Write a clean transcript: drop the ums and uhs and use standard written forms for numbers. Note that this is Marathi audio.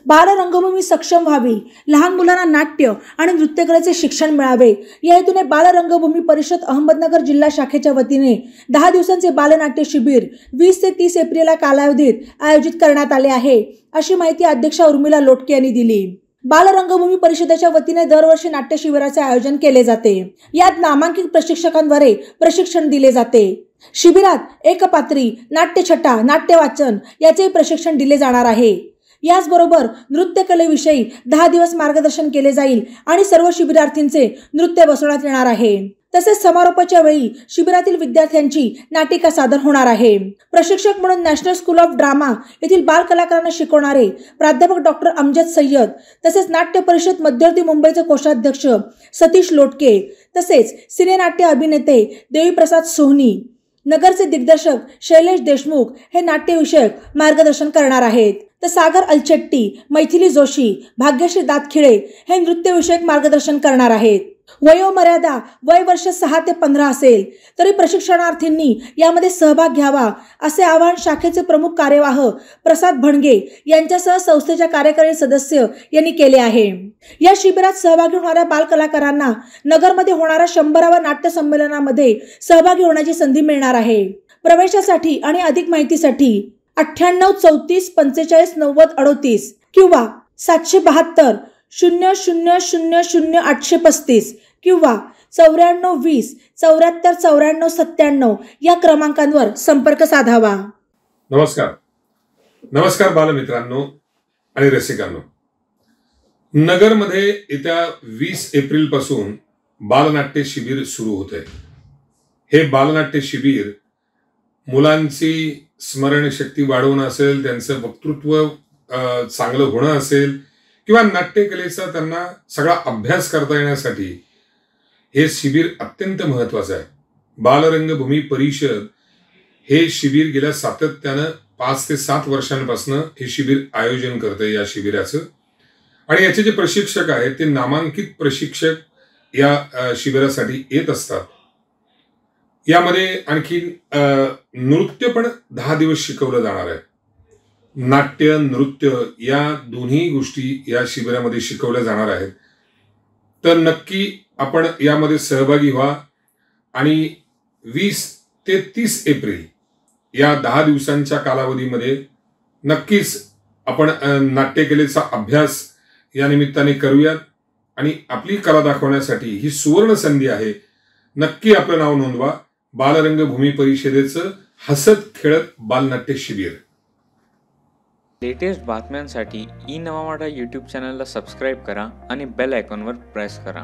बालरंगभूमी सक्षम व्हावी, लहान मुलांना नाट्य आणि नृत्यकलेचे शिक्षण मिळावे या हेतूने बालरंगभूमी परिषद अहमदनगर जिल्हा शाखेच्या वतीने 10 दिवसांचे बालनाट्य शिबिर 20 ते 30 एप्रिल कालावधीत आयोजित करण्यात आले आहे, अशी माहिती अध्यक्षा उर्मिला लोटके यांनी दिली। बालरंगभूमी परिषदेच्या वतीने दरवर्षी नाट्य शिबिराचे आयोजन केले जाते। यात नामांकित प्रशिक्षकांद्वारे प्रशिक्षण दिले जाते। शिबिरात एकपात्री, नाट्यछटा, नाट्यवाचन याचे प्रशिक्षण दिले जाणार आहे। याचबरोबर नृत्यकलेविषयी 10 दिवस मार्गदर्शन केले जाईल आणि सर्व शिबिरार्थींचे नृत्य बसवण्यात येणार आहे। तसेच समारोपाच्या वेळी शिबिरातील विद्यार्थ्यांची नाटिका सादर होणार आहे। प्रशिक्षक म्हणून नॅशनल स्कूल ऑफ ड्रामा येथील बाल कलाकारांना शिकवणारे प्राध्यापक डॉक्टर अमजद सय्यद, तसेच नाट्य परिषद मध्यवर्ती मुंबईचे कोषाध्यक्ष सतीश लोटके, तसेच सिनेनाट्य अभिनेते देवीप्रसाद सोहनी, नगरचे दिग्दर्शक शैलेश देशमुख हे नाट्यविषयक मार्गदर्शन करणार आहेत। तर सागर अलचेट्टी, मैथिली जोशी, भाग्यश्री दातखिळे हे नृत्यविषयक मार्गदर्शन करणार आहेत। वयोमर्यादा वय वर्ष 6 ते 15 असेल तरी प्रशिक्षणार्थींनी यामध्ये सहभाग घ्यावा, असे आवाहन शाखेचे प्रमुख कार्यवाह प्रसाद भणगे यांच्यासह संस्थेच्या कार्यकारी सदस्य यांनी केले आहे। या शिबिरात सहभागी होणाऱ्या बालकलाकारांना नगरमध्ये होणाऱ्या 100व्या नाट्य संमेलनामध्ये सहभागी होण्याची संधी मिळणार आहे। प्रवेशासाठी आणि अधिक माहितीसाठी 98 34 45 90 38 किंवा 772 0000 835 किंवा 94 20 74 94 97 या क्रमांकांवर संपर्क साधावा। नमस्कार बालमित्रांनो आणि रसिकांनो, नगरमध्ये येत्या 20 एप्रिल पासून बालनाट्य शिबिर सुरू होते। हे बालनाट्य शिबिर मुलांची स्मरणशक्ती वाढवणं असेल, त्यांचं वक्तृत्व चांगलं होणं असेल किंवा नाट्यकलेचा त्यांना सगळा अभ्यास करता येण्यासाठी हे शिबिर अत्यंत महत्त्वाचं आहे। बालरंगभूमी परिषद हे शिबिर गेल्या सातत्यानं 5 ते 7 वर्षांपासून हे शिबिर आयोजन करते या शिबिराचं, आणि याचे जे प्रशिक्षक आहेत ते नामांकित प्रशिक्षक या शिबिरासाठी येत असतात। यामध्ये आणखी नृत्य पण 10 दिवस शिकवलं जाणार आहे। नाट्य, नृत्य या दोन्ही गोष्टी या शिबिरामध्ये शिकवल्या जाणार आहेत। तर नक्की आपण यामध्ये सहभागी व्हा आणि 20 ते 30 एप्रिल या 10 दिवसांच्या कालावधीमध्ये नक्कीच आपण नाट्यकलेचा अभ्यास या निमित्ताने करूयात आणि आपली कला दाखवण्यासाठी ही सुवर्ण संधी आहे। नक्की आपलं नाव नोंदवा। बालरंगभूमी परिषदेचं हसत खेळत बालनाट्य शिबिर। लेटेस्ट बातम्यांसाठी ई नवा मराठा यूट्यूब चॅनलला सबस्क्राईब करा आणि बेल आयकॉनवर प्रेस करा।